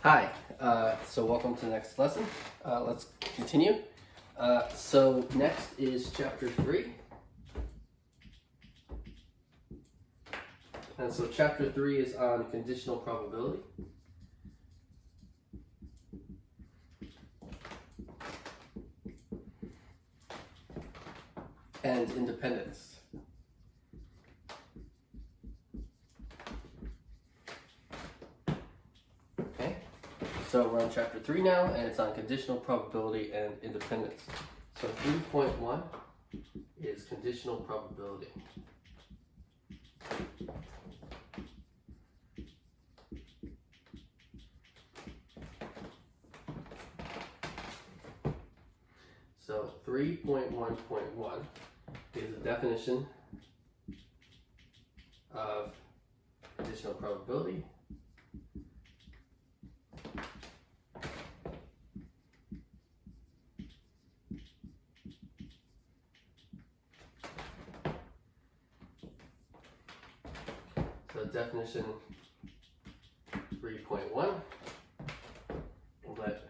Hi, so welcome to the next lesson. Let's continue. So next is chapter 3. And so chapter 3 is on conditional probability. And independence. Okay, so we're on chapter 3 now, and it's on conditional probability and independence. So 3.1 is conditional probability. So 3.1.1 is a definition of conditional probability. So definition 3.1, let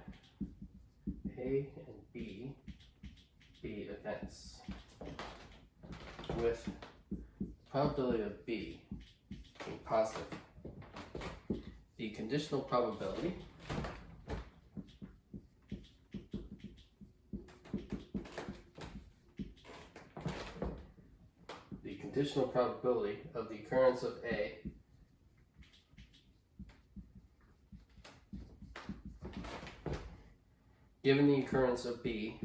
A and B be events with probability of B being positive. The conditional probability of the occurrence of A given the occurrence of B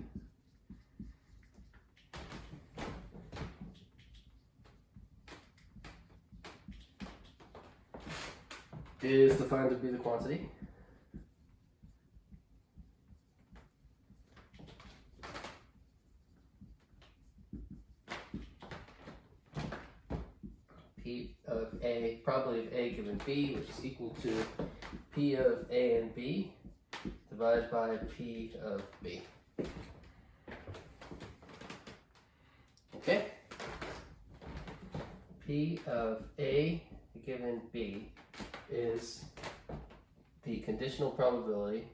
is defined to be the quantity P of A, probability of A given B, which is equal to P of A and B divided by P of B. Okay? P of A given B is the conditional probability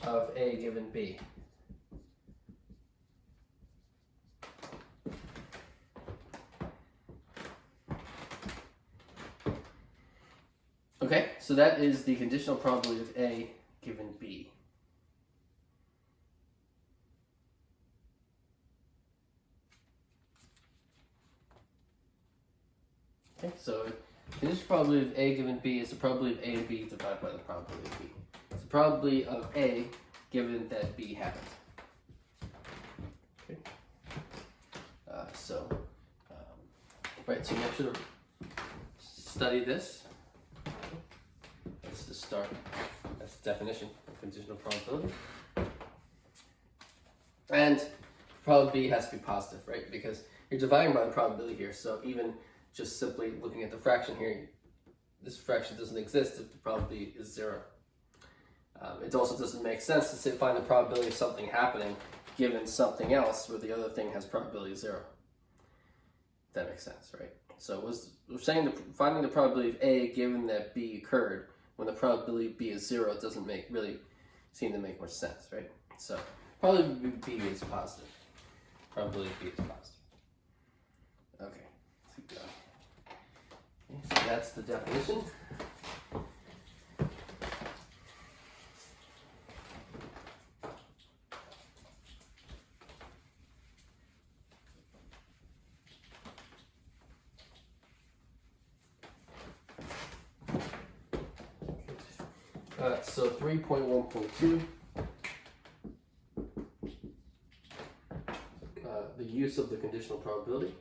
of A given B. Okay, so that is the conditional probability of A given B. Okay, so conditional probability of A given B is the probability of A and B divided by the probability of B. It's the probability of A given that B happened. Okay. Right, so make sure to study this. That's the start. That's the definition of conditional probability. And probability has to be positive, right? Because you're dividing by the probability here. So even just simply looking at the fraction here, this fraction doesn't exist if the probability is 0. It also doesn't make sense to say find the probability of something happening given something else where the other thing has probability 0. That makes sense, right? So we're saying finding the probability of A given that B occurred when the probability of B is 0 doesn't really seem to make much sense, right? So probability of B is positive. Probability of B is positive. Okay, let's keep going. Okay, so that's the definition. So 3.1.2, the use of the conditional probability.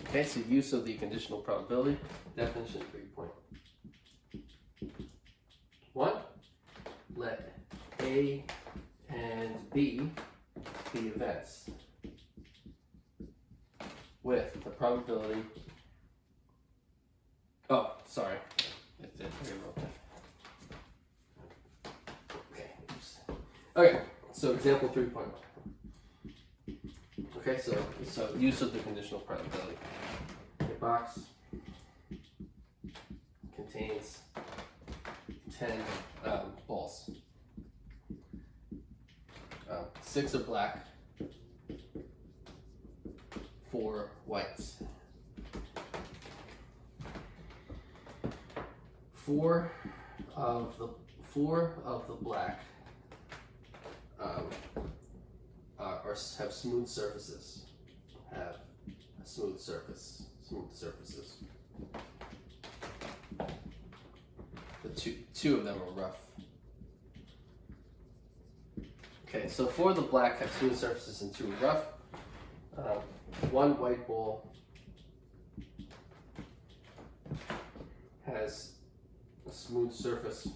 Okay, so use of the conditional probability, definition 3.1, let A and B be events with the probability sorry. Okay, oops. Okay, so example 3.1. Okay, so use of the conditional probability. The box contains 10 balls. 6 are black, 4 whites. 4 of the black have smooth surfaces. Have a smooth surfaces. The two of them are rough. Okay, so 4 of the black have smooth surfaces and 2 are rough. 1 white ball has a smooth surface.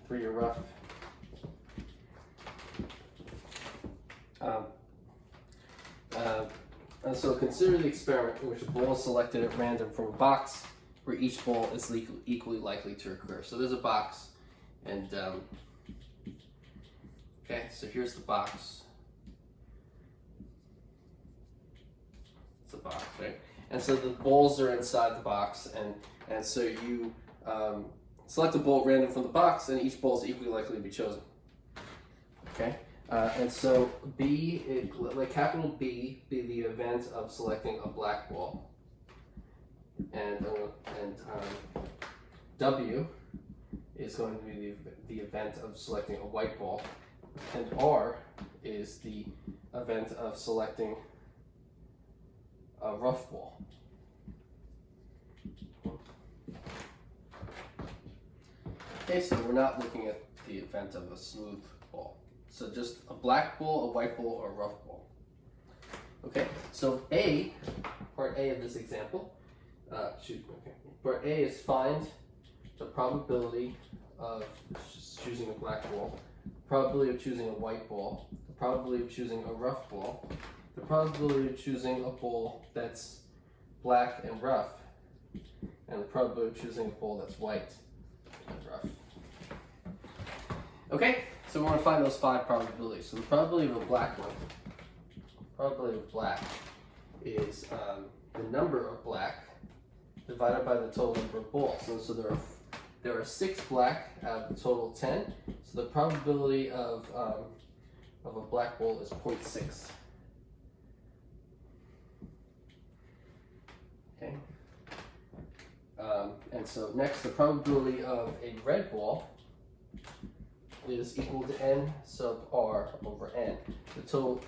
3 are rough. And so consider the experiment in which a ball is selected at random from a box where each ball is equally likely to occur. So there's a box, and okay, so here's the box. It's a box, right? And so the balls are inside the box, and so you select a ball at random from the box, and each ball is equally likely to be chosen. Okay. And so let capital B be the event of selecting a black ball, and W is going to be the event of selecting a white ball, and R is the event of selecting a rough ball. Okay, so we're not looking at the event of a smooth ball. So just a black ball, a white ball, or a rough ball. Okay, so part A of this example, part A is find the probability of choosing a black ball, the probability of choosing a white ball, the probability of choosing a rough ball, the probability of choosing a ball that's black and rough, and the probability of choosing a ball that's white and rough. Okay, so we want to find those 5 probabilities. So the probability of a black one, probability of black is the number of black divided by the total number of balls. So there are 6 black out of the total 10. So the probability of a black ball is 0.6. Okay. And so next, the probability of a red ball is equal to n sub r over n. The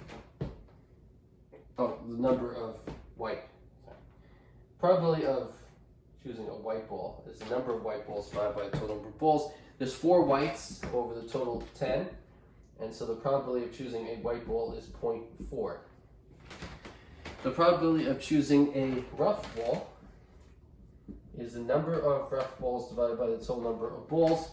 number of white. Probability of choosing a white ball is the number of white balls divided by the total number of balls. There's 4 whites over the total 10, and so the probability of choosing a white ball is 0.4. The probability of choosing a rough ball is the number of rough balls divided by the total number of balls.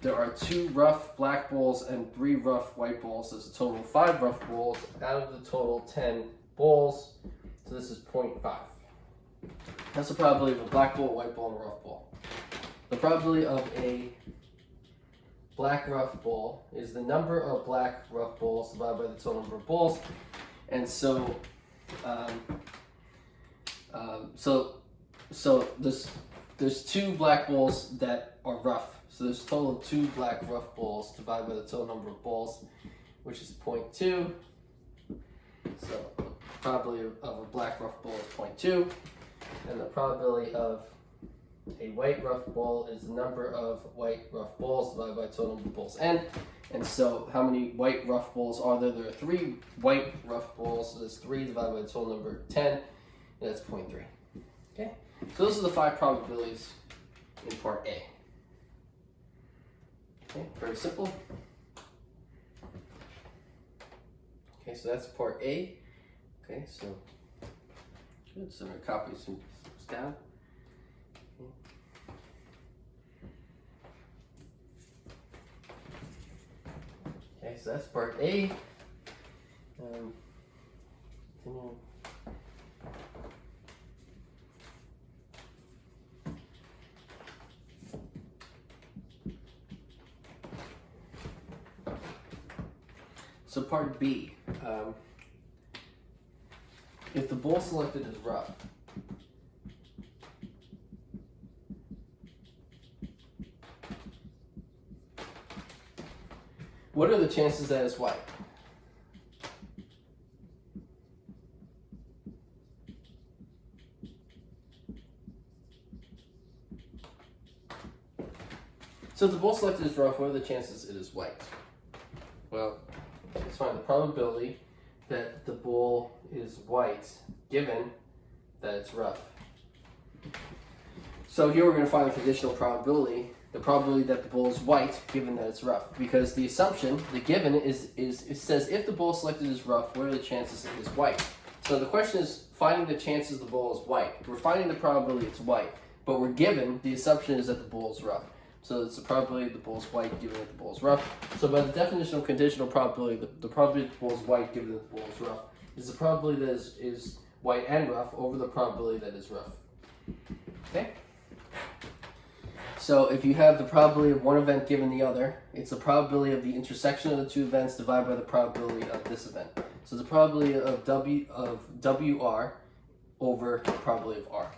There are 2 rough black balls and 3 rough white balls. There's a total of 5 rough balls out of the total 10 balls. So this is 0.5. That's the probability of a black ball, a white ball, and a rough ball. The probability of a black rough ball is the number of black rough balls divided by the total number of balls. And so, there's 2 black balls that are rough. So there's a total of 2 black rough balls divided by the total number of balls, which is 0.2. So the probability of a black rough ball is 0.2. And the probability of a white rough ball is the number of white rough balls divided by the total number of balls n. And so how many white rough balls are there? There are 3 white rough balls. So there's 3 divided by the total number 10. And that's 0.3. Okay? So those are the 5 probabilities in part A. Okay, very simple. Okay, so that's part A. Okay, so good. So I'm going to copy some down. Okay, so that's part A. continue. So part B, if the bowl selected is rough, what are the chances that it's white? So if the bowl selected is rough, what are the chances it is white? Well, let's find the probability that the bowl is white given that it's rough. So here we're going to find the conditional probability, the probability that the bowl is white given that it's rough. Because the assumption, the given, is it says if the bowl selected is rough, what are the chances it is white? So the question is finding the chances the bowl is white. We're finding the probability it's white, but we're given the assumption is that the bowl is rough. So it's the probability the bowl is white given that the bowl is rough. So by the definition of conditional probability, the probability the bowl is white given that the bowl is rough is the probability that is white and rough over the probability that is rough. Okay? So if you have the probability of one event given the other, it's the probability of the intersection of the two events divided by the probability of this event. So the probability of WR over the probability of R.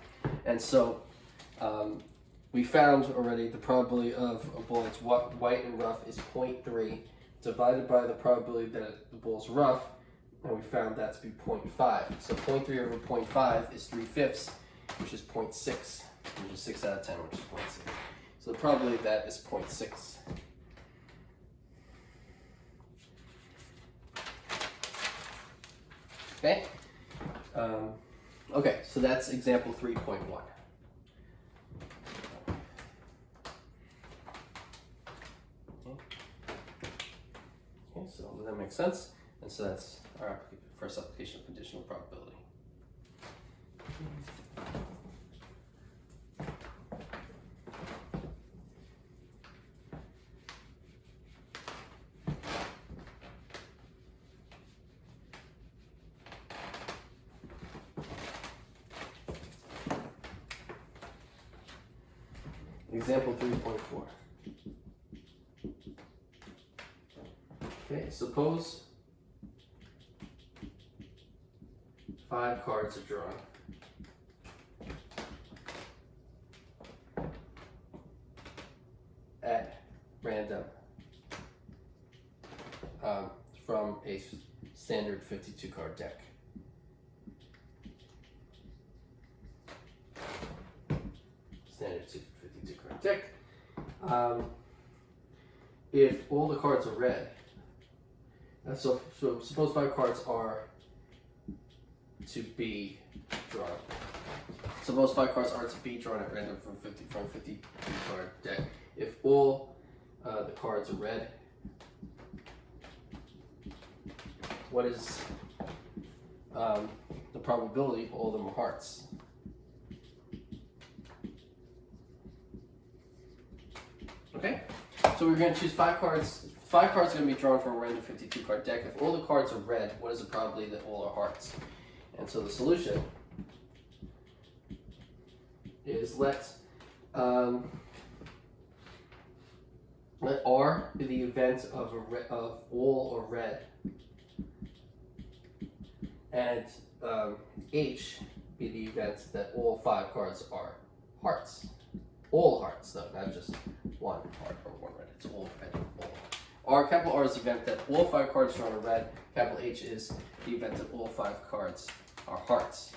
And so we found already the probability of a bowl that's white and rough is 0.3 divided by the probability that the bowl is rough, and we found that to be 0.5. So 0.3 over 0.5 is 3/5, which is 0.6, which is 6 out of 10, which is 0.6. So the probability of that is 0.6. Okay? Okay, so that's example 3.1. Okay, so that makes sense. And so that's our first application of conditional probability. Example 3.4. Okay, suppose 5 cards are drawn. At random from a standard 52 card deck. Standard 52 card deck. If all the cards are red, so suppose 5 cards are to be drawn. Suppose 5 cards are to be drawn at random from 52 card deck. If all the cards are red, what is the probability all of them are hearts? Okay, so we're going to choose 5 cards. 5 cards are going to be drawn from a random 52 card deck. If all the cards are red, what is the probability that all are hearts? And so the solution is let R be the event of all or red, and H be the event that all 5 cards are hearts. All hearts, though, not just one heart or one red. It's all red. All. Capital R is the event that all 5 cards drawn are red. Capital H is the event that all 5 cards are hearts.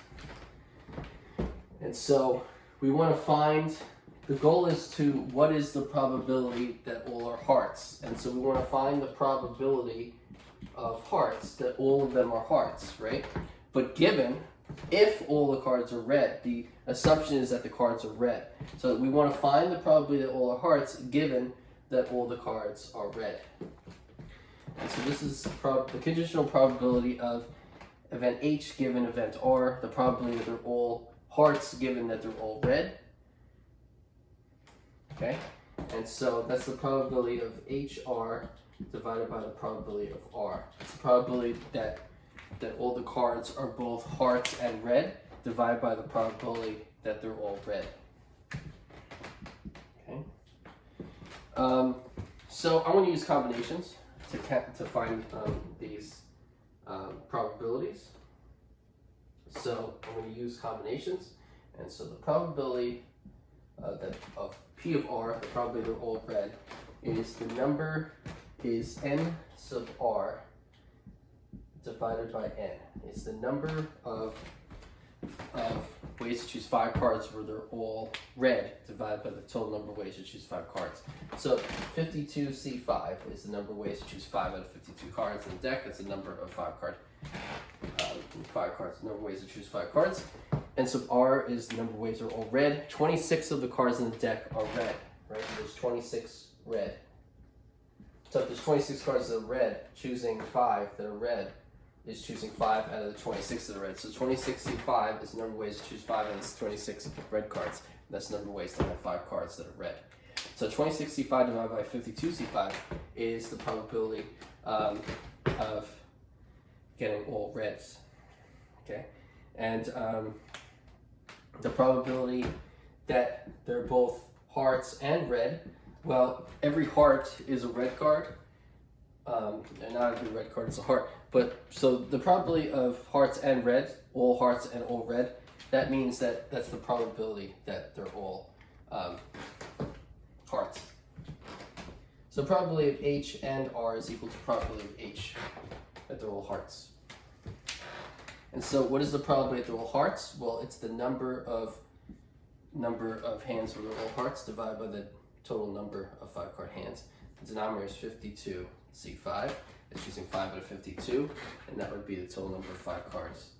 And so we want to find, the goal is to, what is the probability that all are hearts? And so we want to find the probability of hearts, that all of them are hearts, right? But given, if all the cards are red, the assumption is that the cards are red. So we want to find the probability that all are hearts, given that all the cards are red. And so this is the conditional probability of event H given event R, the probability that they're all hearts given that they're all red. Okay, and so that's the probability of HR divided by the probability of R. It's the probability that that all the cards are both hearts and red divided by the probability that they're all red. Okay. So I'm going to use combinations to find these probabilities. So I'm going to use combinations, and so the probability of P of R, the probability they're all red, is the number is n sub r divided by n. It's the number of ways to choose 5 cards where they're all red divided by the total number of ways to choose 5 cards. So 52C5 is the number of ways to choose 5 out of 52 cards in the deck. That's the number of 5 cards. 5 cards, the number of ways to choose 5 cards. And so R is the number of ways they're all red. 26 of the cards in the deck are red, right? There's 26 red. So if there's 26 cards that are red, choosing 5 that are red is choosing 5 out of the 26 that are red. So 26C5 is the number of ways to choose 5 out of the 26 red cards. That's the number of ways to have 5 cards that are red. So 26C5 divided by 52C5 is the probability of getting all reds. Okay, and the probability that they're both hearts and red, well, every heart is a red card, and not every red card is a heart, but so the probability of hearts and red, all hearts and all red, that means that that's the probability that they're all hearts. So probability of H and R is equal to probability of H, that they're all hearts. And so what is the probability that they're all hearts? Well, it's the number of hands where they're all hearts divided by the total number of 5 card hands. The denominator is 52C5. It's choosing 5 out of 52, and that would be the total number of 5 cards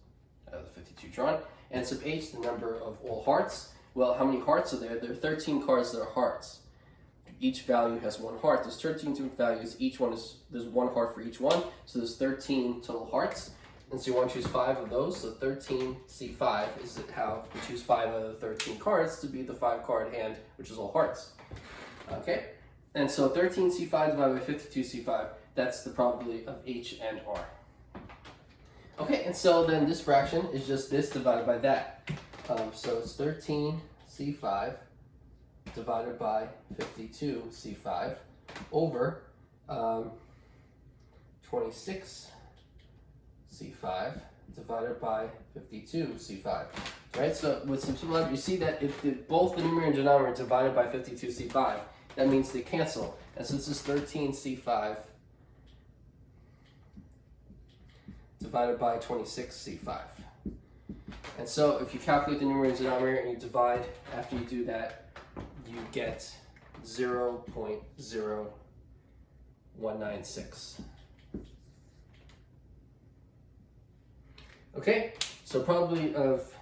out of the 52 drawn. And sub H, the number of all hearts. Well, how many hearts are there? There are 13 cards that are hearts. Each value has 1 heart. There's 13 different values. There's 1 heart for each one, so there's 13 total hearts. And so you want to choose 5 of those, so 13C5 is how you choose 5 out of the 13 cards to be the 5 card hand, which is all hearts. Okay, and so 13C5 divided by 52C5, that's the probability of H and R. Okay, and so then this fraction is just this divided by that. So it's 13C5 divided by 52C5 over 26C5 divided by 52C5. Right, so with some simple you see that if both the numerator and denominator are divided by 52C5, that means they cancel. And so this is 13C5 divided by 26C5. And so if you calculate the numerator and denominator and you divide, after you do that, you get 0.0196. Okay, so probability of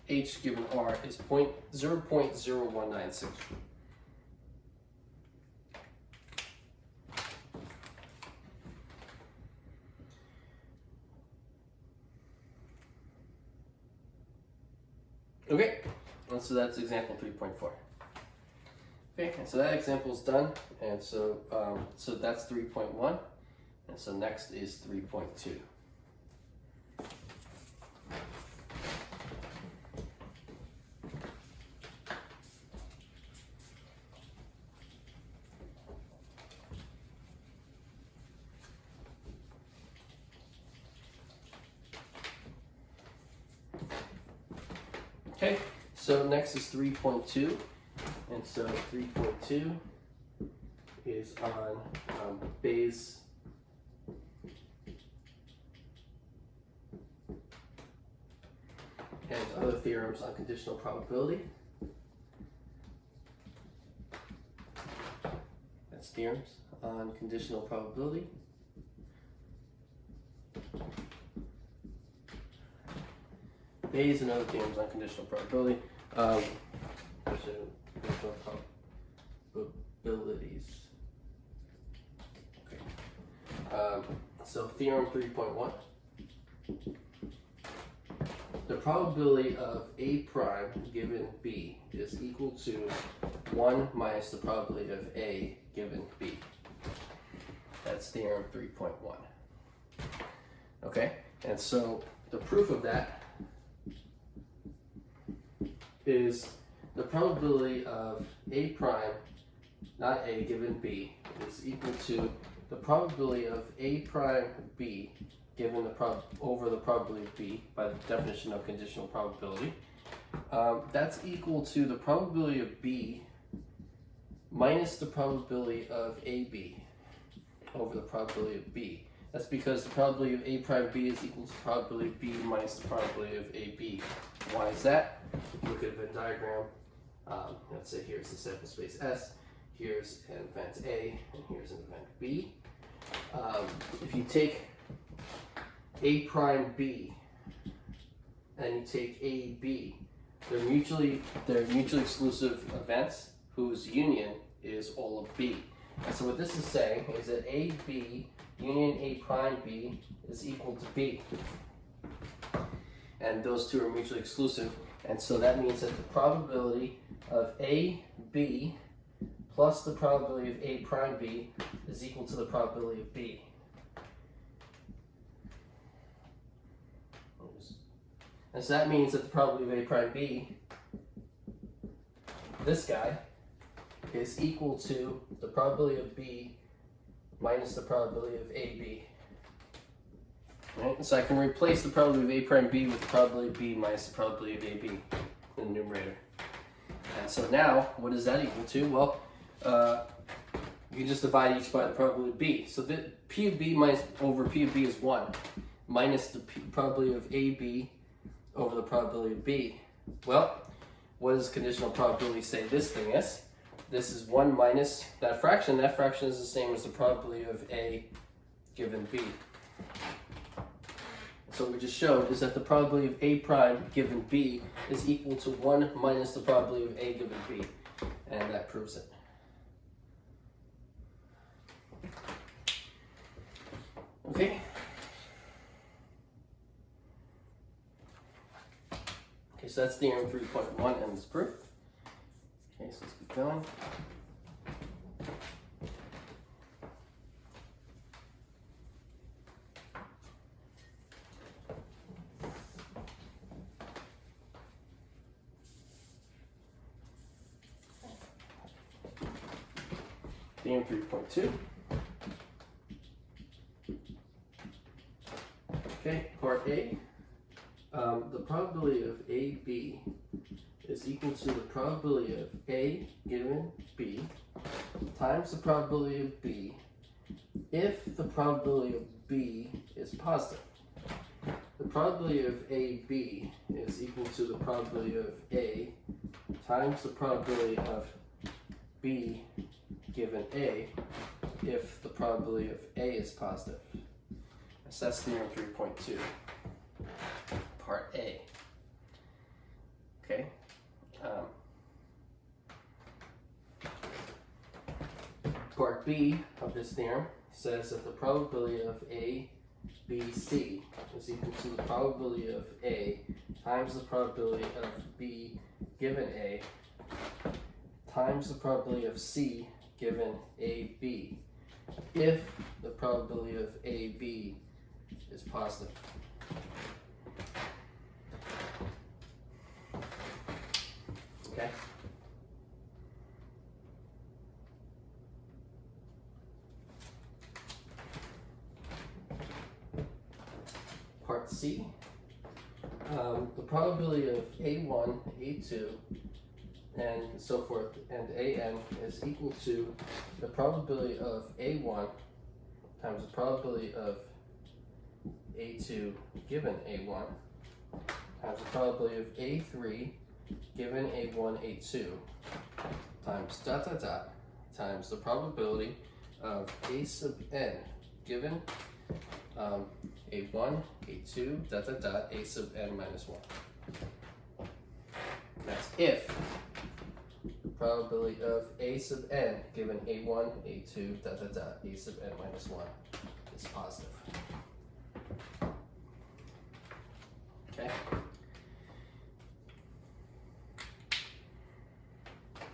H given R is 0.0196. Okay, and so that's example 3.4. Okay, and so that example is done, and so so that's 3.1, and so next is 3.2. Okay, so next is 3.2, and so 3.2 is on Bayes' and other theorems on conditional probability. That's theorems on conditional probability. Bayes and other theorems on conditional probability. Conditional probabilities. Okay. So theorem 3.1. The probability of A prime given B is equal to 1 minus the probability of A given B. That's theorem 3.1. Okay, And so the proof of that is the probability of A prime, not A, given B, is equal to the probability of A prime B given over the probability of B by the definition of conditional probability. That's equal to the probability of B minus the probability of AB over the probability of B. That's because the probability of A prime B is equal to the probability of B minus the probability of AB. Why is that? Look at a Venn diagram. Let's say here's the sample space S, here's an event A, and here's an event B. If you take A prime B and you take AB, they're mutually exclusive events whose union is all of B. And so what this is saying is that AB union A prime B is equal to B. And those two are mutually exclusive. And so that means that the probability of AB plus the probability of A prime B is equal to the probability of B. And so that means that the probability of A prime B, this guy, is equal to the probability of B minus the probability of AB. Right? So I can replace the probability of A prime B with the probability of B minus the probability of AB in the numerator. And so now, what is that equal to? Well, you can just divide each by the probability of B. So the P of B minus over P of B is 1, minus the probability of AB over the probability of B. Well, what does conditional probability say this thing is? This is 1 minus that fraction. That fraction is the same as the probability of A given B. So what we just showed is that the probability of A prime given B is equal to 1 minus the probability of A given B. And that proves it. Okay. Okay, so that's theorem 3.1 and its proof. Okay, so let's keep going. Theorem 3.2. Okay, part A. The probability of AB is equal to the probability of A given B times the probability of B if the probability of B is positive. The probability of AB is equal to the probability of A times the probability of B given A if the probability of A is positive. So that's theorem 3.2, part A. Okay. Part B of this theorem says that the probability of A, B, C is equal to the probability of A times the probability of B given A times the probability of C given AB if the probability of AB is positive. Okay. Part C. The probability of A1, A2, and so forth, and AN is equal to the probability of A1 times the probability of A2 given A1 times the probability of A3 given A1, A2 times dot dot dot times the probability of A sub n given A1, A2 dot dot dot A sub n minus 1. That's if the probability of A sub n given A1, A2 dot dot dot A sub n minus 1 is positive. Okay.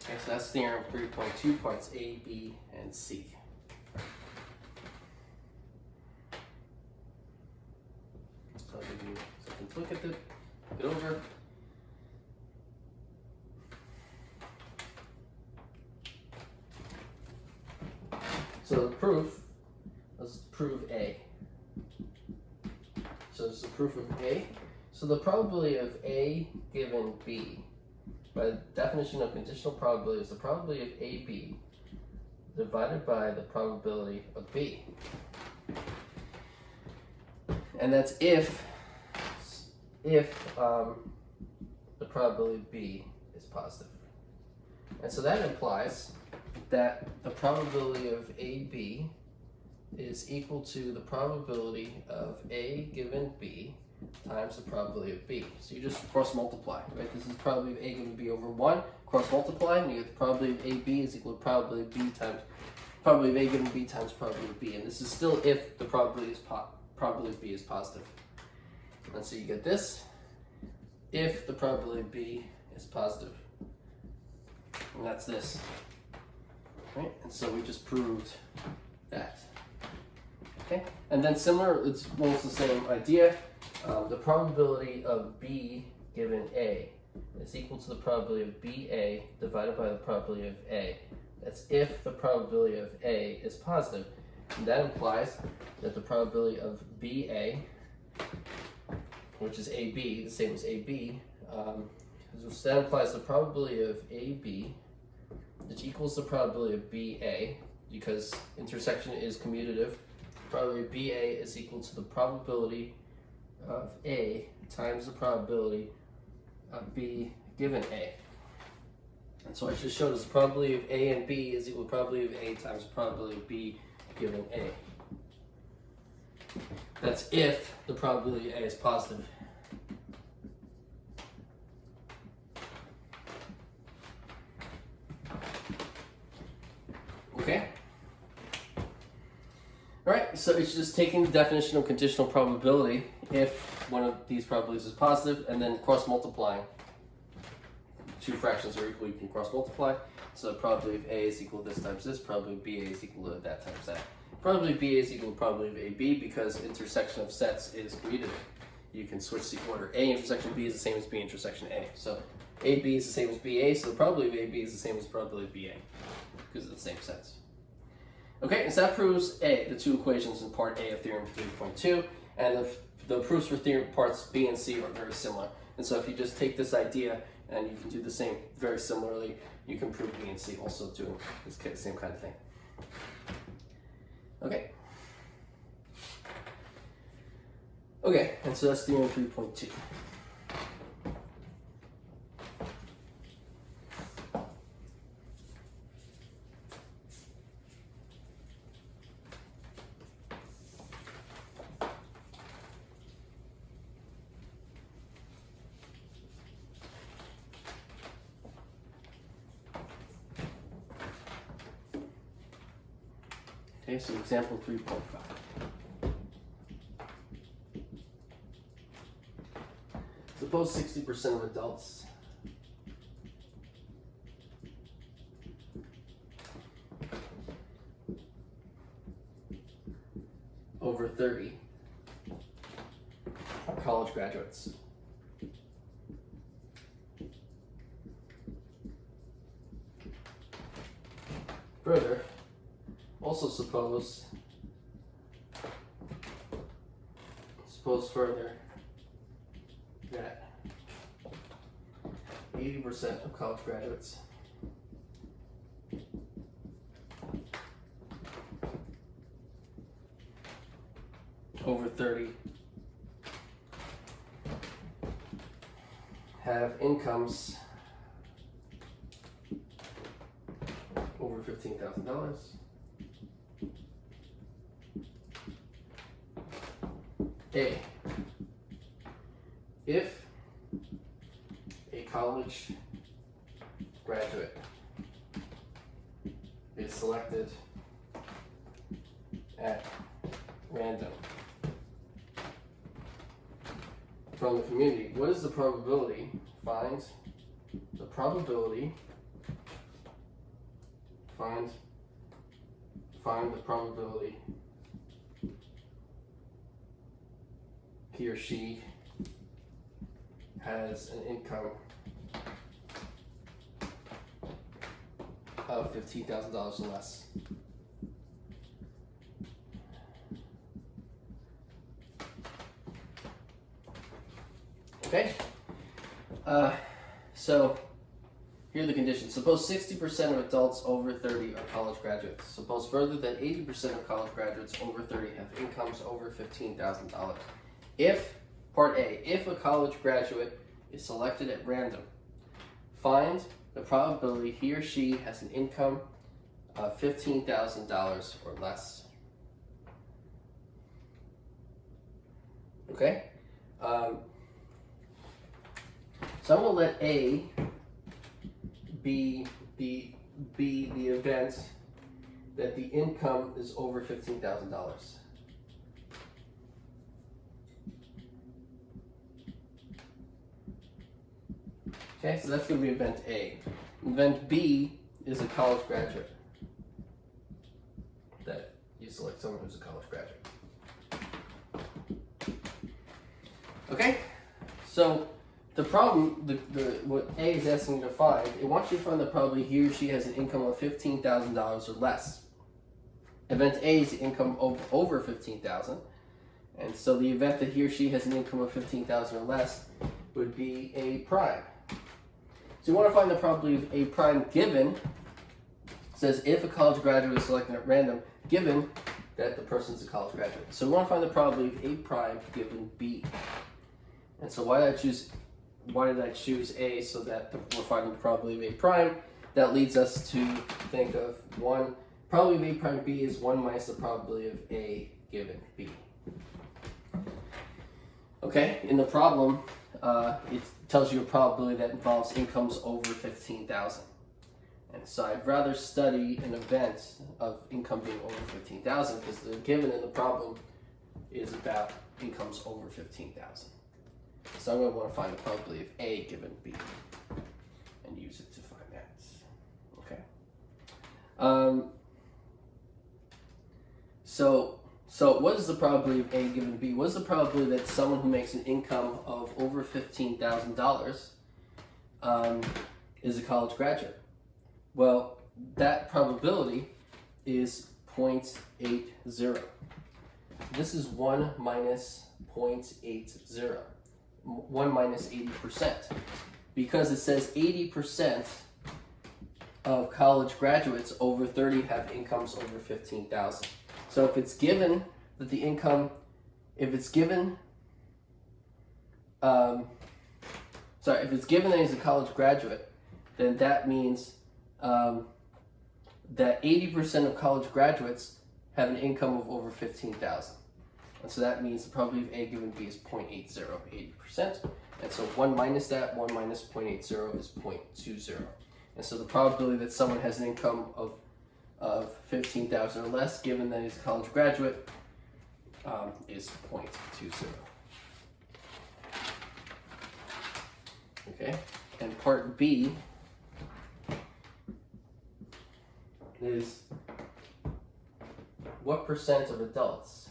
Okay, so that's theorem 3.2, parts A, B, and C. look at it over. So the proof, let's prove A. So this is the proof of A. So the probability of A given B, by the definition of conditional probability, is the probability of AB divided by the probability of B. And that's if the probability of B is positive. And so that implies that the probability of AB is equal to the probability of A given B times the probability of B. So you just cross multiply, right? This is probability of A given B over 1, cross multiply, and you get the probability of AB is equal to probability of B times probability of A given B times probability of B. And this is still if the probability of B is positive. And so you get this if the probability of B is positive. And that's this. Right? And so we just proved that. Okay? And then similar, it's almost the same idea. The probability of B given A is equal to the probability of BA divided by the probability of A. That's if the probability of A is positive. And that implies that the probability of BA, which is AB, the same as AB, so that implies the probability of AB, which equals the probability of BA, because intersection is commutative. The probability of BA is equal to the probability of A times the probability of B given A. And so I just showed us the probability of A and B is equal to the probability of A times the probability of B given A. That's if the probability of A is positive. Okay? Alright, so it's just taking the definition of conditional probability if one of these probabilities is positive and then cross multiplying. Two fractions are equal, you can cross multiply. So the probability of A is equal to this times this, probability of BA is equal to that times that. Probability of BA is equal to probability of AB because intersection of sets is commutative. You can switch the order. A intersection B is the same as B intersection A. So AB is the same as BA, so the probability of AB is the same as the probability of BA because of the same sets. Okay, and so that proves A, the two equations in part A of theorem 3.2, and the proofs for theorem parts B and C are very similar. And so if you just take this idea and you can do the same very similarly, you can prove B and C also doing this same kind of thing. Okay. Okay, and so that's theorem 3.2. Okay, so example 3.5. Suppose 60% of adults over 30 are college graduates. Further, also suppose further that 80% of college graduates over 30 have incomes over $15,000. A, if a college graduate is selected at random from the community, what is the probability? Find the probability. Find the probability he or she has an income of $15,000 or less. Okay? So here are the conditions. Suppose 60% of adults over 30 are college graduates. Suppose further that 80% of college graduates over 30 have incomes over $15,000. If, part A, if a college graduate is selected at random, find the probability he or she has an income of $15,000 or less. Okay? So I'm going to let A be the event that the income is over $15,000. Okay, so that's going to be event A. Event B is a college graduate. That you select someone who's a college graduate. Okay, so the problem, what A is asking you to find, it wants you to find the probability he or she has an income of $15,000 or less. Event A is income over $15,000, and so the event that he or she has an income of $15,000 or less would be A prime. So you want to find the probability of A prime given, it says if a college graduate is selected at random, given that the person's a college graduate. So we want to find the probability of A prime given B. And so why did I choose A so that we're finding the probability of A prime? That leads us to think of probability of A prime B is 1 minus the probability of A given B. Okay, in the problem, it tells you a probability that involves incomes over $15,000. And so I'd rather study an event of income being over $15,000 because the given in the problem is about incomes over $15,000. So I'm going to want to find the probability of A given B and use it to find that. Okay. So what is the probability of A given B? What is the probability that someone who makes an income of over $15,000 is a college graduate? Well, that probability is 0.80. This is 1 minus 0.80. 1 minus 80%. Because it says 80% of college graduates over 30 have incomes over $15,000. So if it's given that the income, if it's given that he's a college graduate, then that means that 80% of college graduates have an income of over $15,000. And so that means the probability of A given B is 0.80, 80%. And so 1 minus that, 1 minus 0.80 is 0.20. And so the probability that someone has an income of $15,000 or less, given that he's a college graduate, is 0.20. Okay, and part B is what percent of adults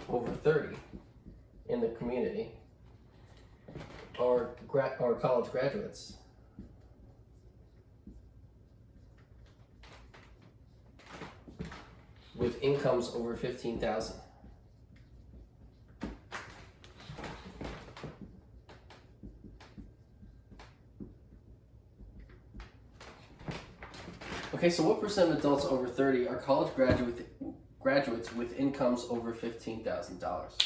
over 30 in the community are college graduates. With incomes over $15,000. Okay, so what percent of adults over 30 are college graduates with incomes over $15,000?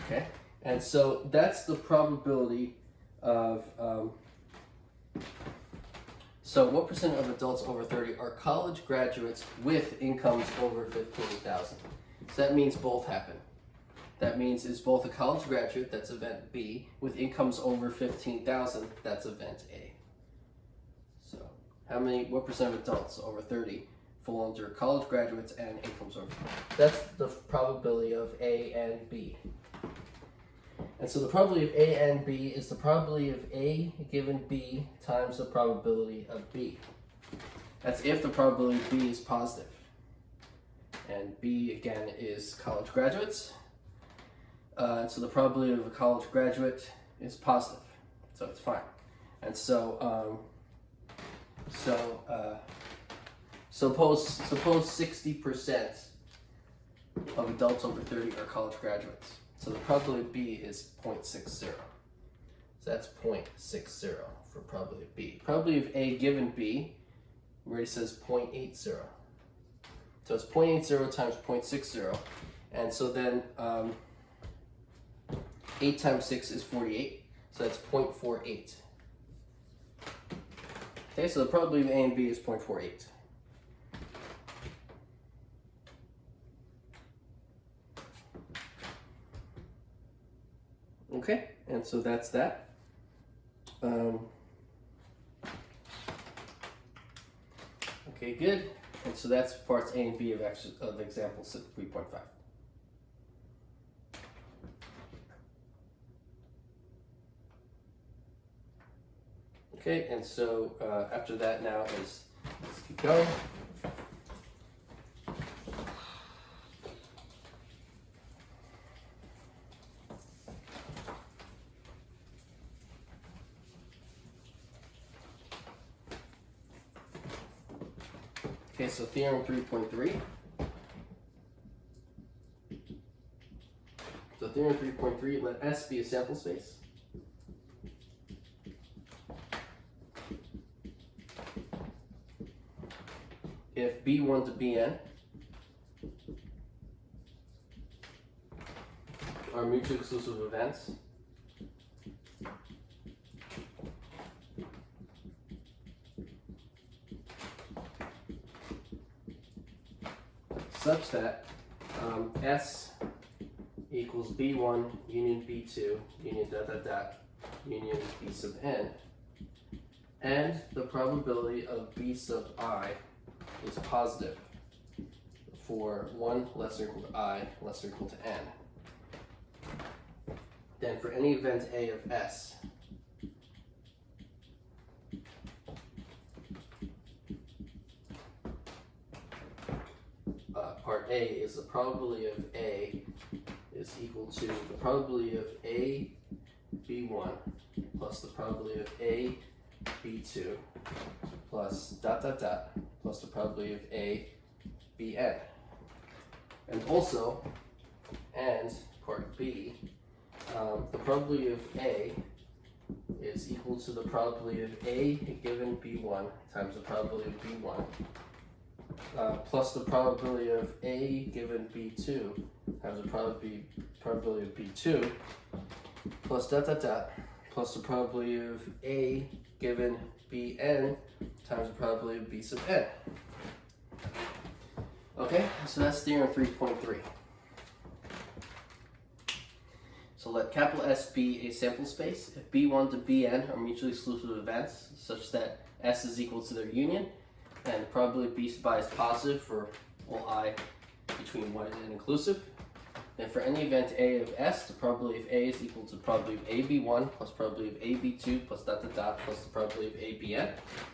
Okay, and so that's the probability of, so what percent of adults over 30 are college graduates with incomes over $15,000? So that means both happen. That means it's both a college graduate, that's event B, with incomes over $15,000, that's event A. So what percent of adults over 30 fall under college graduates and incomes over? That's the probability of A and B. And so the probability of A and B is the probability of A given B times the probability of B. That's if the probability of B is positive. And B, again, is college graduates. So the probability of a college graduate is positive, so it's fine. And so, suppose 60% of adults over 30 are college graduates. So the probability of B is 0.60. So that's 0.60 for probability of B. Probability of A given B, where it says 0.80. So it's 0.80 times 0.60. And so then 8 times 6 is 48. So that's 0.48. Okay, so the probability of A and B is 0.48. Okay, and so that's that. Okay, good. And so that's parts A and B of example 3.5. Okay, and so after that now is, let's keep going. Okay, so theorem 3.3. So theorem 3.3, let S be a sample space. If B1 to Bn are mutually exclusive events, such that S equals B1 union B2 union dot dot dot union B sub n, and the probability of B sub I is positive for 1 less than or equal to I less than or equal to n. Then for any event A of S, part A is the probability of A is equal to the probability of A B1 plus the probability of A B2 plus dot dot dot plus the probability of A Bn. And also, and part B, the probability of A is equal to the probability of A given B1 times the probability of B1 plus the probability of A given B2 times the probability of B2 plus dot dot dot plus the probability of A given Bn times the probability of B sub n. Okay, so that's theorem 3.3. So let capital S be a sample space if B1 to Bn are mutually exclusive events such that S is equal to their union, and the probability of B sub I is positive for all I between 1 and n inclusive. Then for any event A of S, the probability of A is equal to the probability of AB1 plus probability of AB2 plus dot dot dot plus the probability of ABN.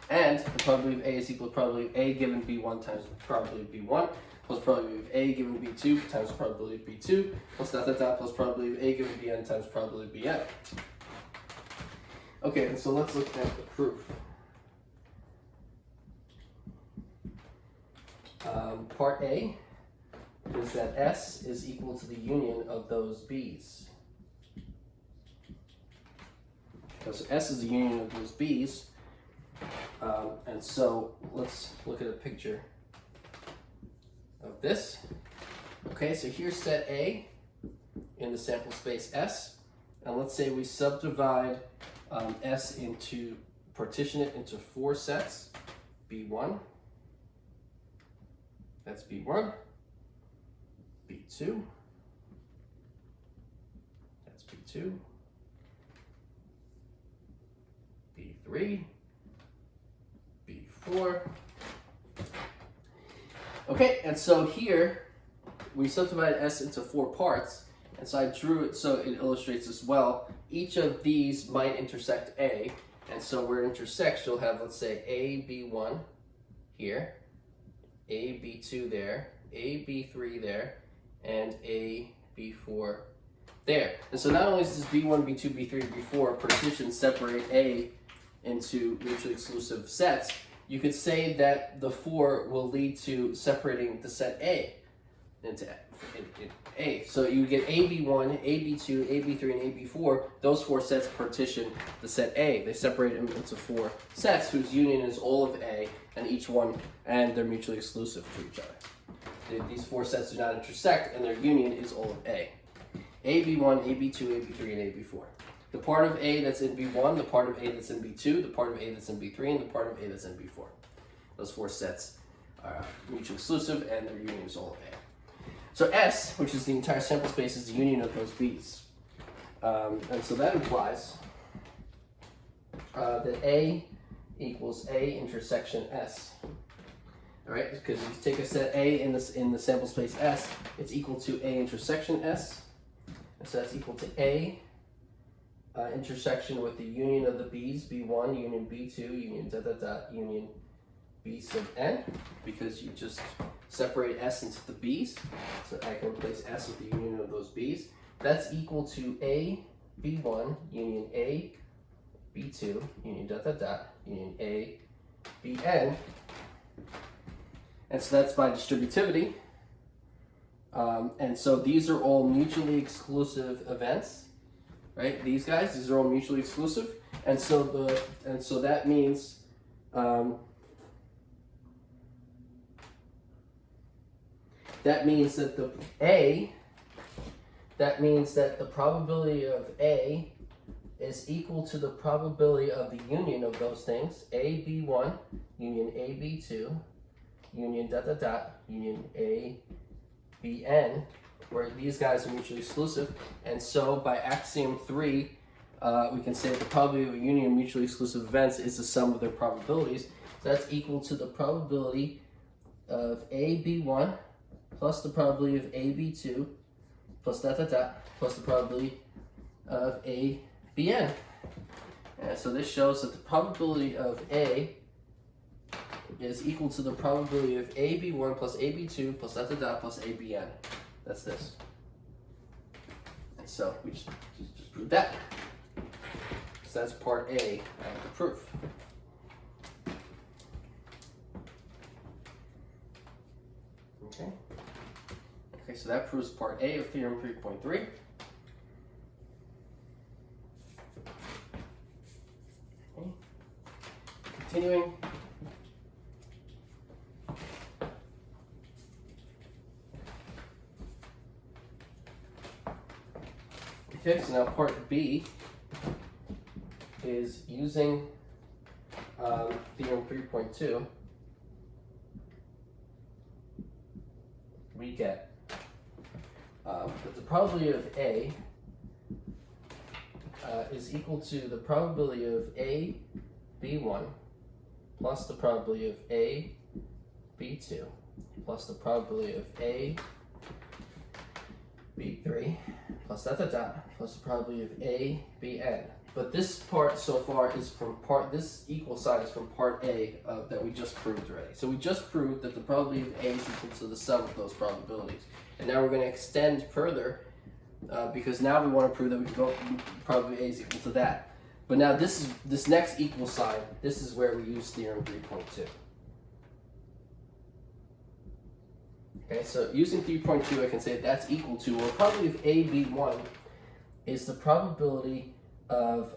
And the probability of A is equal to the probability of A given B1 times the probability of B1 plus probability of A given B2 times the probability of B2 plus dot dot dot plus probability of A given Bn times probability of Bn. Okay, and so let's look at the proof. Part A is that S is equal to the union of those B's. So S is the union of those B's, and so let's look at a picture of this. Okay, so here's set A in the sample space S, and let's say we subdivide S into, partition it into 4 sets, B1, that's B1, B2, that's B2, B3, B4. Okay, and so here we subdivided S into 4 parts, and so I drew it so it illustrates as well. Each of these might intersect A, and so where it intersects, you'll have, let's say, A, B1, here, A, B2 there, A, B3 there, and A, B4 there. And so not only is this B1, B2, B3, B4 partitions separate A into mutually exclusive sets, you could say that the 4 will lead to separating the set A into A. So you get AB1, AB2, AB3, and AB4. Those 4 sets partition the set A. They separate them into 4 sets whose union is all of A, and each one, and they're mutually exclusive to each other. These 4 sets do not intersect, and their union is all of A. AB1, AB2, AB3, and AB4. The part of A that's in B1, the part of A that's in B2, the part of A that's in B3, and the part of A that's in B4. Those 4 sets are mutually exclusive, and their union is all of A. So S, which is the entire sample space, is the union of those B's. And so that implies that A equals A intersection S. All right, because if you take a set A in the sample space S, it's equal to A intersection S. And so that's equal to A intersection with the union of the B's, B1, union B2, union union B sub n, because you just separate S into the B's. So I can replace S with the union of those B's. That's equal to A B1 union A B2 union union A Bn. And so that's by distributivity. And so these are all mutually exclusive events, right? These are all mutually exclusive. And so that means that the probability of A is equal to the probability of the union of those things, A B1 union A B2 union union A Bn, where these guys are mutually exclusive. And so by axiom 3, we can say that the probability of a union of mutually exclusive events is the sum of their probabilities. So that's equal to the probability of A B1 plus the probability of A B2 plus plus the probability of A Bn. And so this shows that the probability of A is equal to the probability of A B1 plus A B2 plus plus A Bn. That's this. And so we just prove that. So that's part A of the proof. Okay. Okay, so that proves part A of theorem 3.3. Okay. Continuing. Okay, so now part B is using theorem 3.2. We get that the probability of A is equal to the probability of A B1 plus the probability of A B2 plus the probability of A B3 plus plus the probability of A Bn. But this part so far is from this equal sign is from part A that we just proved already. So we just proved that the probability of A is equal to the sum of those probabilities. And now we're going to extend further because now we want to prove that we can go probability A is equal to that. But now this next equal sign, this is where we use theorem 3.2. Okay, so using 3.2, I can say that's equal to, well, probability of A B1 is the probability of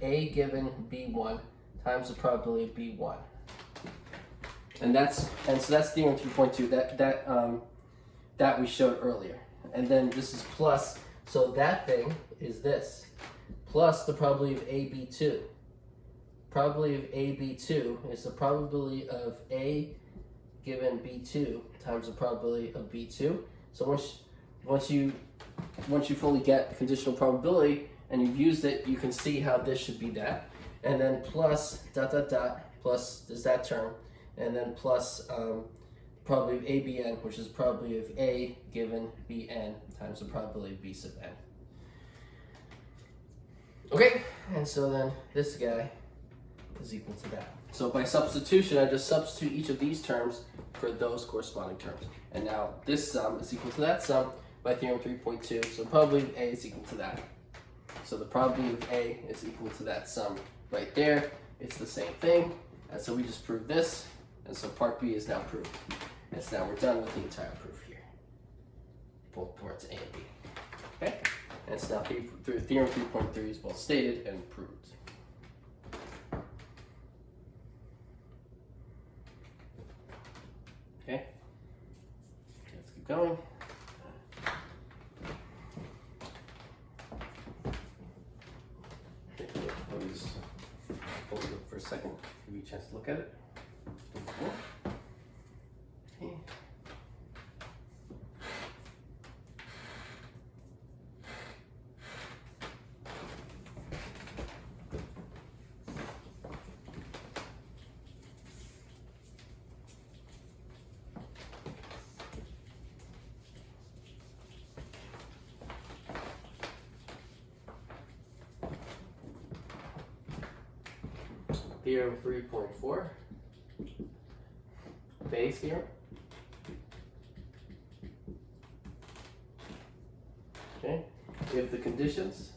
A given B1 times the probability of B1, and so that's theorem 3.2 that we showed earlier. And then this is plus, so that thing is this plus the probability of AB2. Probability of AB2 is the probability of A given B2 times the probability of B2. So once you fully get conditional probability and you've used it, you can see how this should be that. And then plus plus there's that term, and then plus probability of ABN, which is probability of A given Bn times the probability of B sub n. Okay, and so then this guy, is equal to that. So by substitution, I just substitute each of these terms for those corresponding terms. And now this sum is equal to that sum by theorem 3.2. So probability of A is equal to that. So the probability of A is equal to that sum right there. It's the same thing. And so we just proved this. And so part B is now proved. And so now we're done with the entire proof here. Both parts A and B. Okay? And so now theorem 3.3 is both stated and proved. Okay? Let's keep going. Let me just hold it up for a second, give you a chance to look at it. Okay. Theorem 3.4, Bayes theorem. Okay, if the conditions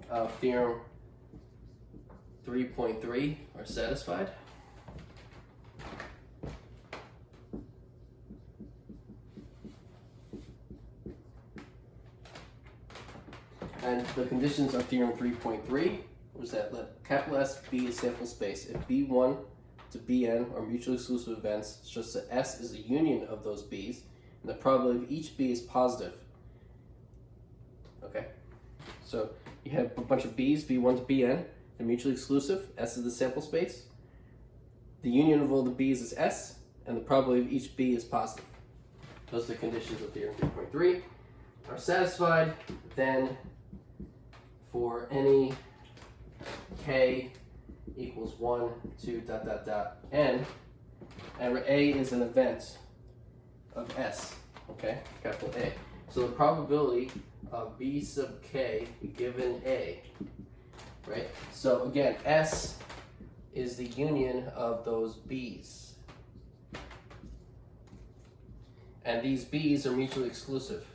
of theorem 3.3 are satisfied, and the conditions of theorem 3.3 was that let capital S be a sample space. If B1 to Bn are mutually exclusive events, it's just that S is a union of those B's, and the probability of each B is positive. Okay, so you have a bunch of B's, B1 to Bn, they're mutually exclusive. S is the sample space. The union of all the B's is S, and the probability of each B is positive. Those are the conditions of theorem 3.3 are satisfied. Then for any k equals 1, 2, ... n, and where A is an event of S, okay, capital A. So the probability of B sub k given A, right? So again, S is the union of those B's. And these B's are mutually exclusive.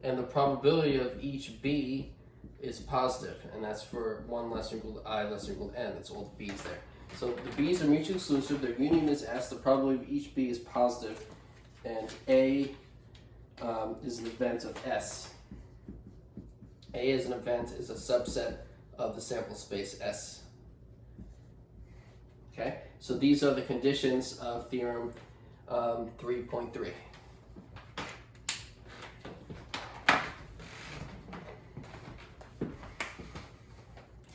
And the probability of each B is positive, and that's for 1 less than or equal to I less than or equal to n. That's all the B's there. So the B's are mutually exclusive, their union is S, the probability of each B is positive, and A is an event of S. A as an event is a subset of the sample space S. Okay, so these are the conditions of theorem 3.3.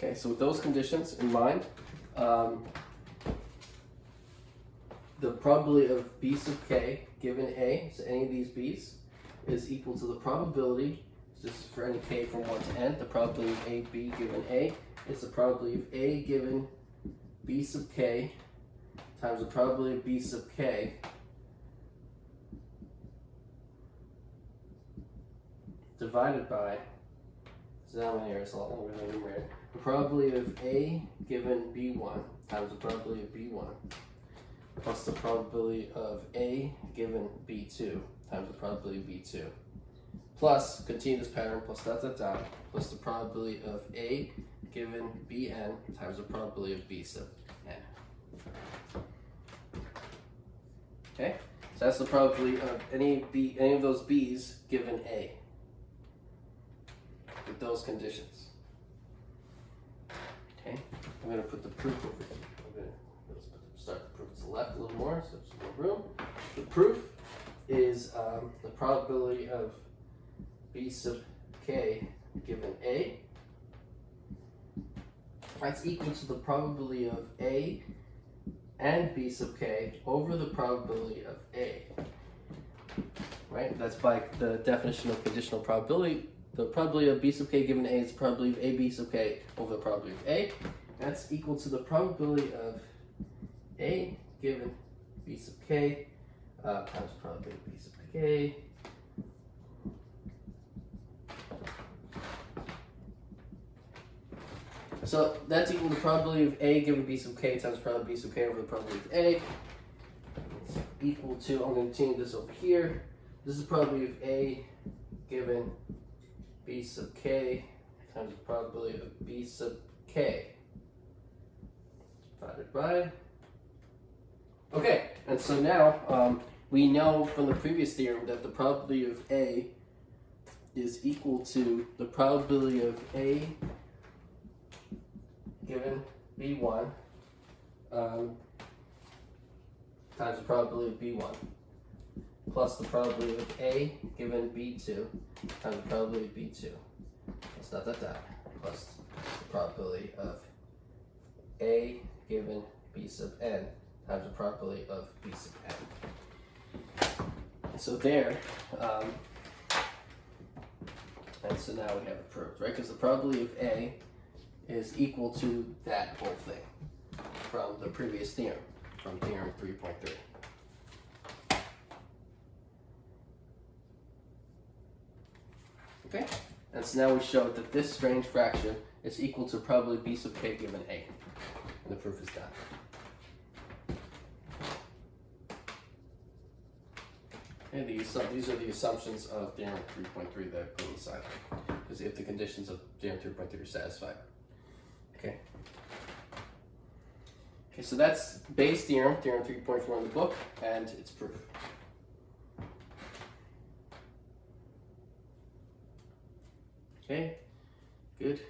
Okay, so with those conditions in mind, the probability of B sub k given A, so any of these B's, is equal to the probability, so this is for any k from 1 to n, the probability of A, B given A is the probability of A given B sub k times the probability of B sub k divided by, denominator is all over the numerator, the probability of A given B1 times the probability of B1 plus the probability of A given B2 times the probability of B2 plus, continue this pattern, plus ... plus the probability of A given Bn times the probability of B sub n. Okay, so that's the probability of any of those B's given A with those conditions. Okay, I'm going to put the proof over here. Let's start the proof to the left a little more, so there's more room. The proof is the probability of B sub k given A. That's equal to the probability of A and B sub k over the probability of A. Right? That's by the definition of conditional probability. The probability of B sub k given A is the probability of A B sub k over the probability of A. That's equal to the probability of A given B sub k times the probability of B sub k. So that's equal to the probability of A given B sub k times the probability of B sub k over the probability of A. It's equal to, I'm going to change this over here. This is the probability of A given B sub k times the probability of B sub k divided by. Okay, and so now we know from the previous theorem that the probability of A is equal to the probability of A given B1 times the probability of B1 plus the probability of A given B2 times the probability of B2 plus plus the probability of A given B sub n times the probability of B sub n. So there, and so now we have it proved, right? Because the probability of A is equal to that whole thing from the previous theorem, from theorem 3.3. Okay, and so now we showed that this strange fraction is equal to probability B sub k given A, and the proof is done. And these are the assumptions of theorem 3.3 that I put inside, because if the conditions of theorem 3.3 are satisfied. Okay. Okay, so that's base theorem, theorem 3.4 in the book, and its proof. Okay, good.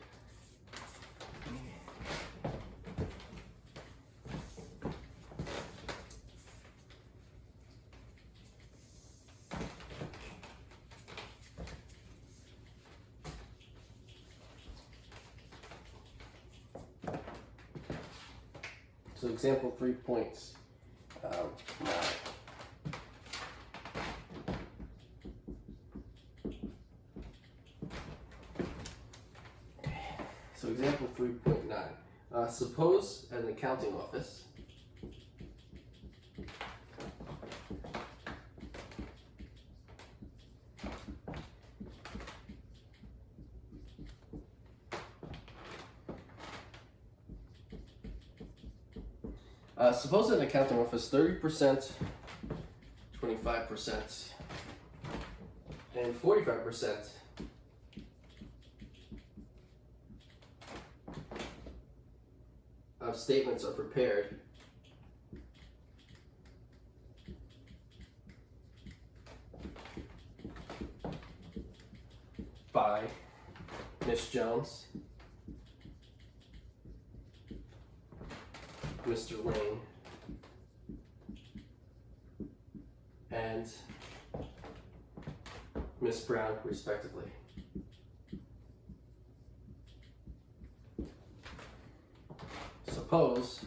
So example 3.9. So example 3.9. Suppose an accounting office suppose an accounting office 30%, 25%, and 45% of statements are prepared by Miss Jones, Mr. Lane, and Miss Brown, respectively. Suppose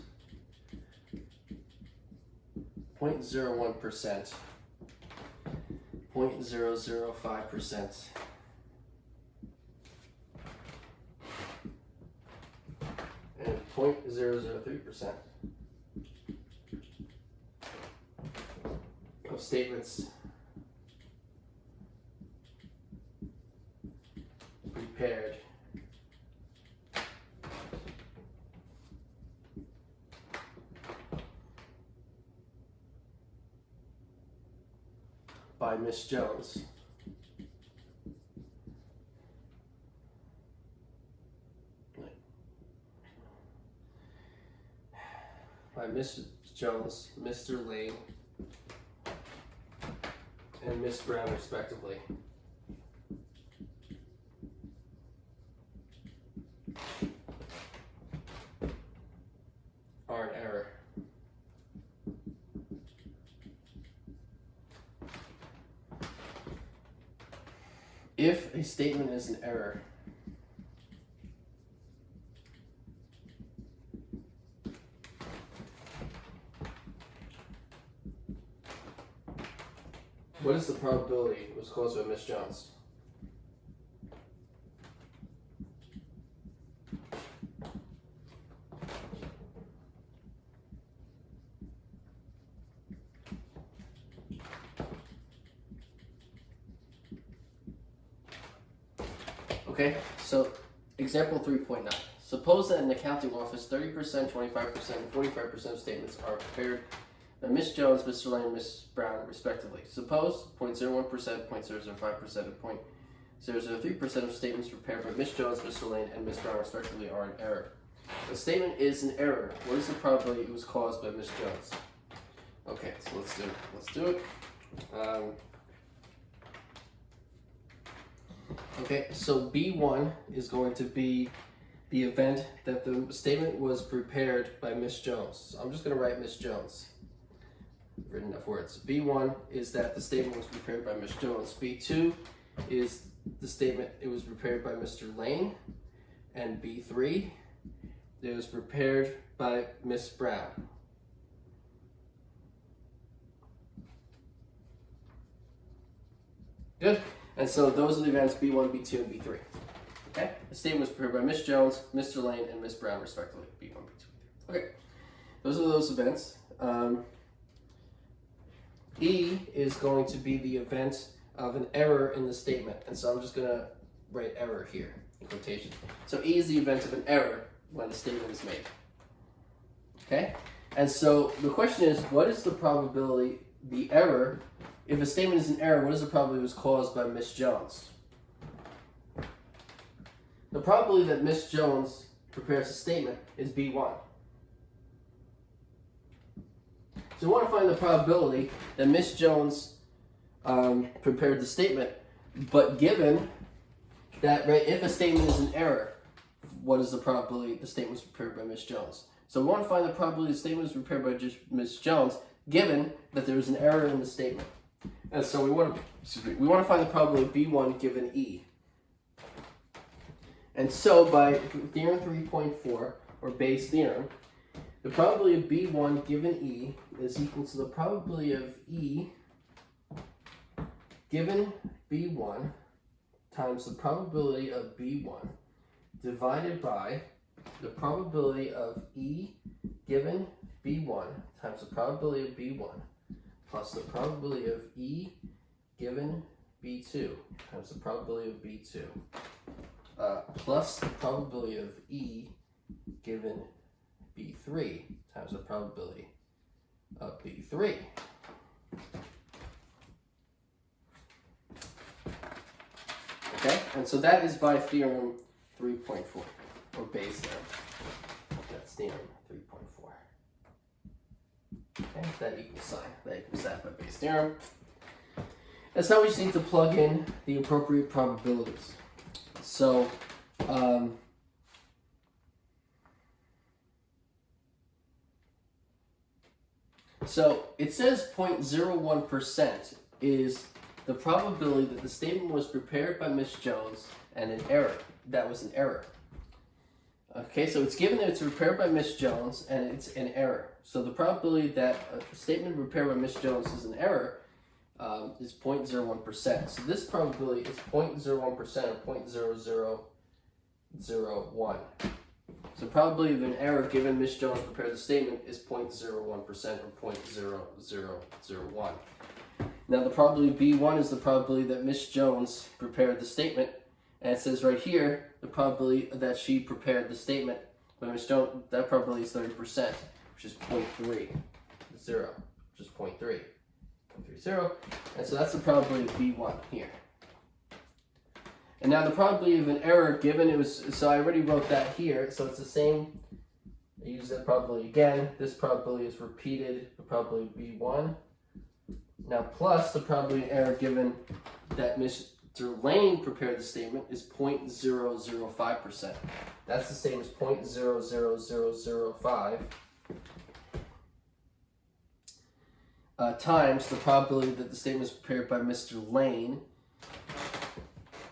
0.01%, 0.005%, and 0.003% of statements prepared by Miss Jones Mr. Lane, and Miss Brown, respectively. Are an error. If a statement is an error, what is the probability it was caused by Miss Jones? Okay, so example 3.9. Suppose that in the accounting office, 30%, 25%, and 45% of statements are prepared by Ms. Jones, Mr. Lane, and Ms. Brown, respectively. Suppose 0.01%, 0.005%, and 0.003% of statements prepared by Ms. Jones, Mr. Lane, and Ms. Brown, respectively, are in error. The statement is an error. What is the probability it was caused by Ms. Jones? Okay, so let's do it. Okay, so B1 is going to be the event that the statement was prepared by Ms. Jones. So I'm just going to write Ms. Jones. I've written enough words. B1 is that the statement was prepared by Ms. Jones. B2 is the statement it was prepared by Mr. Lane. And B3, it was prepared by Ms. Brown. Good. And so those are the events B1, B2, and B3. Okay? The statement was prepared by Ms. Jones, Mr. Lane, and Ms. Brown, respectively. B1, B2, B3. Okay. Those are those events. E is going to be the event of an error in the statement. And so I'm just going to write error here in quotation. So E is the event of an error when the statement is made. Okay? And so the question is, what is the probability, the error, if a statement is an error, what is the probability it was caused by Ms. Jones? The probability that Ms. Jones prepares a statement is B1. So we want to find the probability that Ms. Jones prepared the statement, but given that, right, if a statement is an error, what is the probability the statement was prepared by Ms. Jones? So we want to find the probability the statement was prepared by Ms. Jones, given that there is an error in the statement. And so we want to find the probability B1 given E. And so by theorem 3.4, or Bayes' theorem, the probability of B1 given E is equal to the probability of E given B1 times the probability of B1 divided by the probability of E given B1 times the probability of B1 plus the probability of E given B2 times the probability of B2 plus the probability of E given B3 times the probability of B3. Okay, and so that is by theorem 3.4, or Bayes' theorem. That's theorem 3.4. Okay, that equals sign. That equals that by Bayes' theorem. That's how we just need to plug in the appropriate probabilities. So, it says 0.01% is the probability that the statement was prepared by Ms. Jones and an error. That was an error. Okay, so it's given that it's prepared by Ms. Jones and it's an error. So the probability that a statement prepared by Ms. Jones is an error is 0.01%. So this probability is 0.01% or 0.0001. So probability of an error given Ms. Jones prepared the statement is 0.01% or 0.0001. Now the probability B1 is the probability that Ms. Jones prepared the statement, and it says right here the probability that she prepared the statement by Ms. Jones, that probability is 30%, which is 0.30, which is 0.30, and so that's the probability of B1 here. And now the probability of an error given, it was, so I already wrote that here, so it's the same, I use that probability again, this probability is repeated, the probability of B1, now plus the probability of error given that Mr. Lane prepared the statement is 0.005%. That's the same as 0.00005 times the probability that the statement is prepared by Mr. Lane.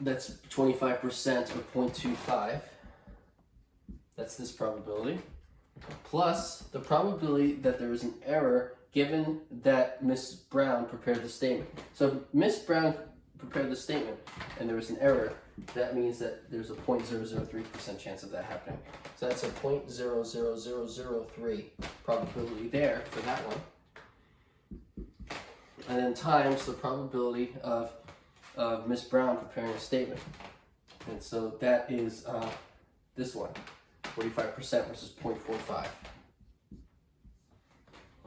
That's 25% or 0.25. That's this probability. Plus the probability that there is an error given that Ms. Brown prepared the statement. So if Ms. Brown prepared the statement and there was an error, that means that there's a 0.003% chance of that happening. So that's a 0.00003 probability there for that one. And then times the probability of Ms. Brown preparing a statement. And so that is this one, 45% versus 0.45.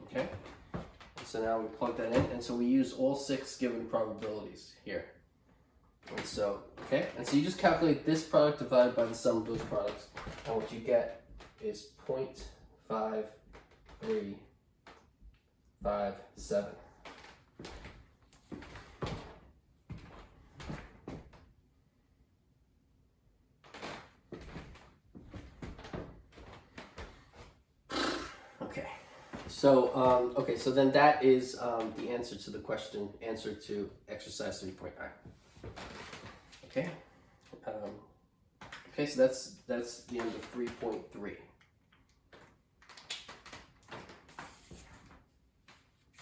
Okay, and so now we plug that in, and so we use all 6 given probabilities here. And so, okay, and so you just calculate this product divided by the sum of those products, and what you get is 0.5357. Okay, so then that is the answer to the question, answer to exercise 3.9. Okay, okay, so that's the end of 3.3.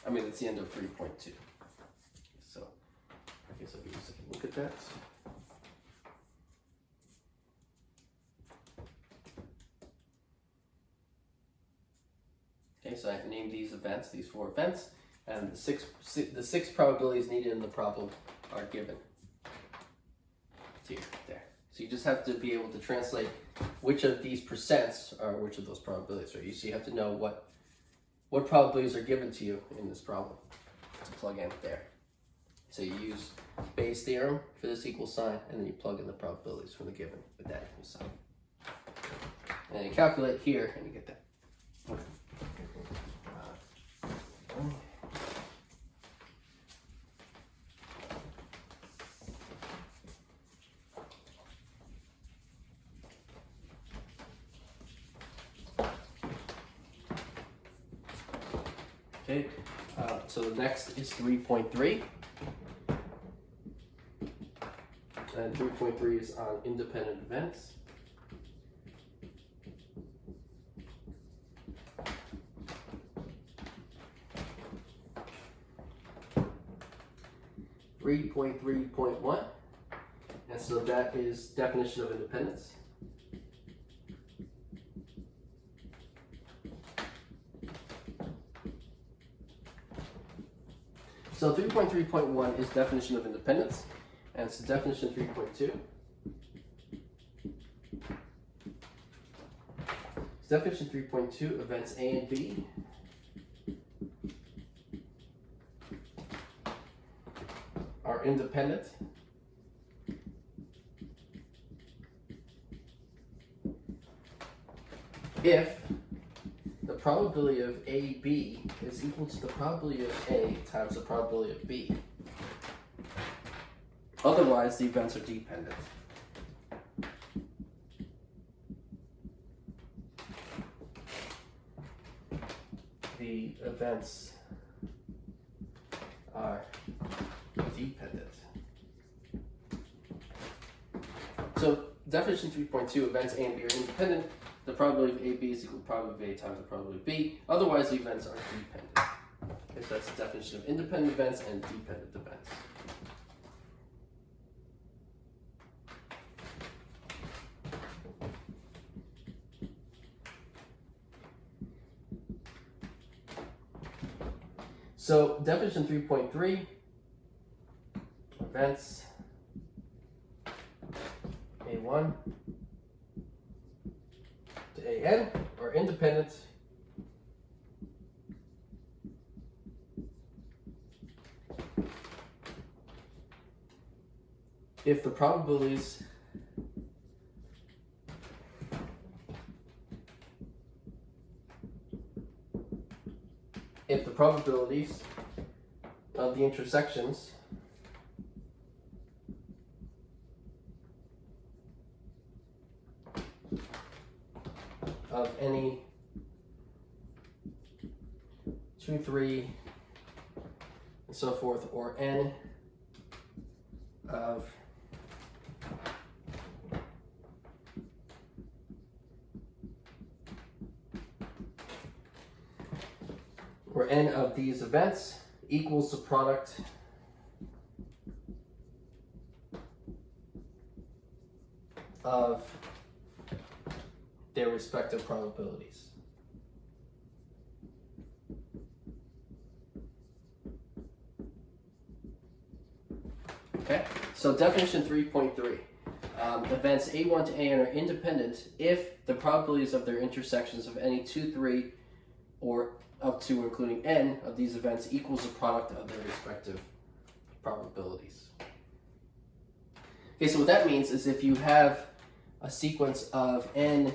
I mean, it's the end of 3.2. So I guess I'll give you a second look at that. Okay, so I've named these events, these 4 events, and the six probabilities needed in the problem are given. Here, there. So you just have to be able to translate which of these percents are which of those probabilities, right? So you have to know what probabilities are given to you in this problem to plug in there. So you use Bayes' theorem for this equal sign, and then you plug in the probabilities from the given with that equal sign. And you calculate here, and you get that. Okay, so the next is 3.3. And 3.3 is on independent events. .3.1, and so that is definition of independence. So 3.3.1 is definition of independence, and so definition 3.2. Definition 3.2, events A and B are independent if the probability of AB is equal to the probability of A times the probability of B. Otherwise, the events are dependent. The events are dependent. So definition 3.2, events A and B are independent. The probability of AB is equal to the probability of A times the probability of B. Otherwise, the events are dependent. Okay, so that's the definition of independent events and dependent events. So definition 3.3, events A1 to AN are independent if the probabilities of the intersections of any 2, 3, and so forth, or n of these events equals the product of their respective probabilities. Okay, so definition 3.3. events A1 to AN are independent if the probabilities of their intersections of any 2, 3, or up to including n of these events equals the product of their respective probabilities. Okay, so what that means is if you have a sequence of n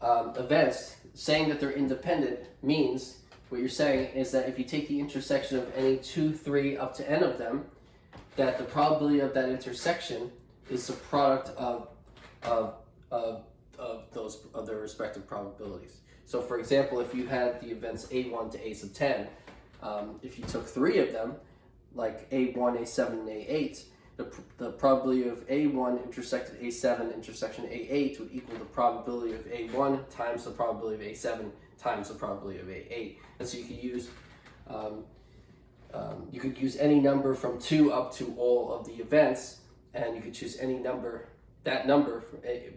events, saying that they're independent means what you're saying is that if you take the intersection of any 2, 3, up to n of them, that the probability of that intersection is the product of their respective probabilities. So for example, if you had the events A1 to A sub 10, if you took 3 of them, like A1, A7, and A8, the probability of A1 intersected A7 intersection A8 would equal the probability of A1 times the probability of A7 times the probability of A8. And so you could use any number from 2 up to all of the events, and you could choose any number, that number,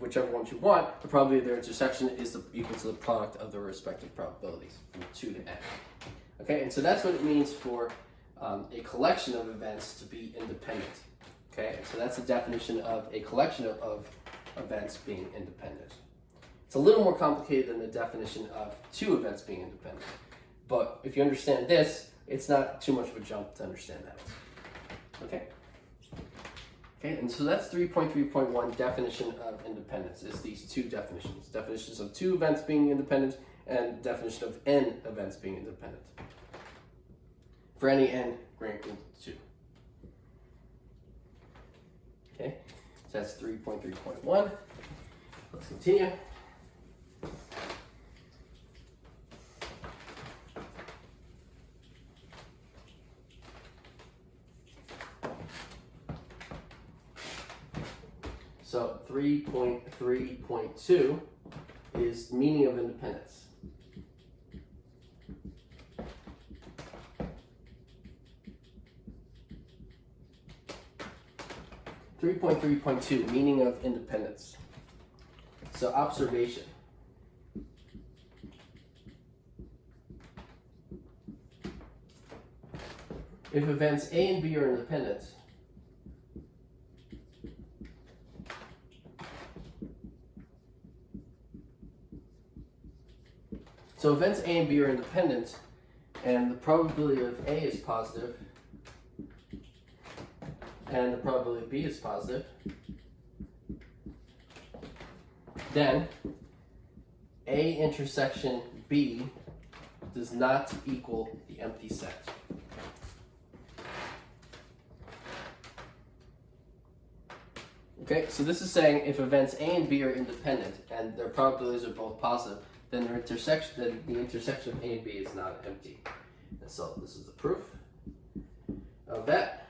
whichever ones you want. The probability of their intersection is equal to the product of their respective probabilities from 2 to n. Okay, and so that's what it means for a collection of events to be independent. Okay, so that's the definition of a collection of events being independent. It's a little more complicated than the definition of 2 events being independent. But if you understand this, it's not too much of a jump to understand that. Okay? Okay, and so that's 3.3.1 definition of independence, is these 2 definitions. Definitions of 2 events being independent and definition of n events being independent. For any n greater than 2. Okay, so that's 3.3.1. Let's continue. So 3.3.2 is meaning of independence. Meaning of independence. So observation. If events A and B are independent, so events A and B are independent, and the probability of A is positive, and the probability of B is positive, then A intersection B does not equal the empty set. Okay, so this is saying if events A and B are independent and their probabilities are both positive, then the intersection of A and B is not empty. And so this is the proof of that.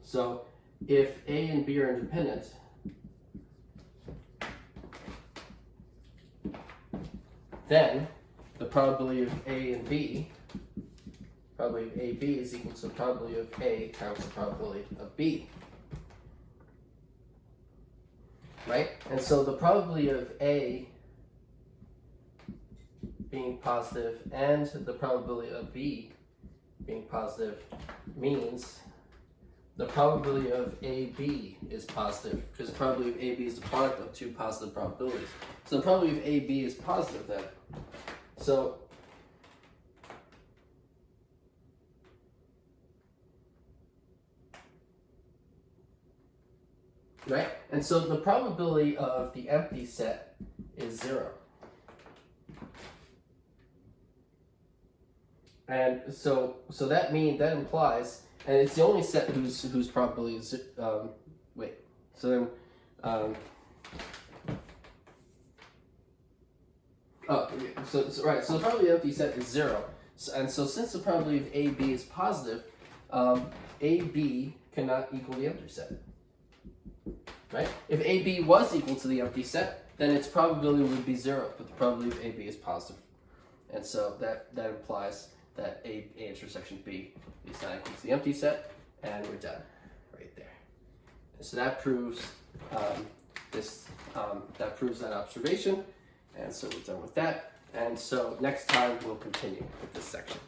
So if A and B are independent, then the probability of A and B, probability of AB is equal to the probability of A times the probability of B. Right? And so the probability of A being positive and the probability of B being positive means the probability of AB is positive, because the probability of AB is the product of 2 positive probabilities. So the probability of AB is positive then. So right? And so the probability of the empty set is 0. And so that implies, and it's the only set whose probability is so the probability of the empty set is 0. And so since the probability of AB is positive, AB cannot equal the empty set. Right? If AB was equal to the empty set, then its probability would be 0, but the probability of AB is positive. And so that implies that A intersection B is not equal to the empty set, and we're done right there. And so that proves that observation, and so we're done with that. And so next time we'll continue with this section.